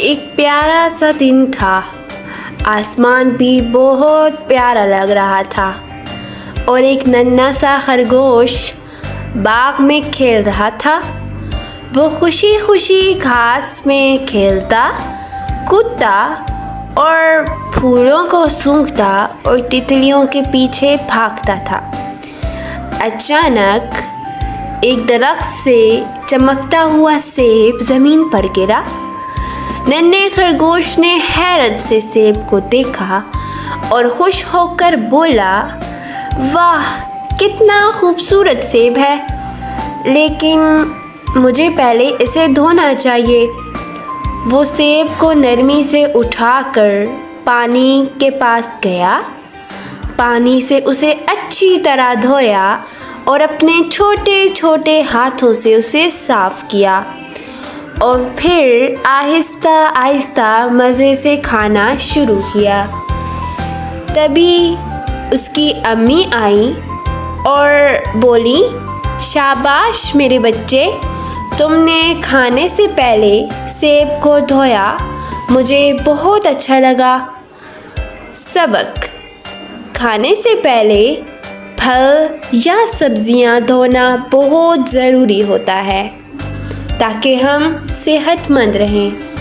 एक प्यारा सा दिन था। आसमान भी बहुत प्यारा लग रहा था और एक नन्हा सा खरगोश बाग में खेल रहा था। वो खुशी खुशी घास में खेलता कूदता और फूलों को सूंघता और तितलियों के पीछे भागता था। अचानक एक दरख्त से चमकता हुआ सेब ज़मीन पर गिरा। नन्हे खरगोश ने हैरत से सेब को देखा और खुश होकर बोला, वाह कितना खूबसूरत सेब है, लेकिन मुझे पहले इसे धोना चाहिए। वो सेब को नरमी से उठाकर पानी के पास गया, पानी से उसे अच्छी तरह धोया और अपने छोटे छोटे हाथों से उसे साफ किया और फिर आहिस्ता आहिस्ता मज़े से खाना शुरू किया। तभी उसकी अम्मी आई और बोली, शाबाश मेरे बच्चे, तुमने खाने से पहले सेब को धोया, मुझे बहुत अच्छा लगा। सबक: खाने से पहले फल या सब्जियां धोना बहुत ज़रूरी होता है ताकि हम सेहतमंद रहें।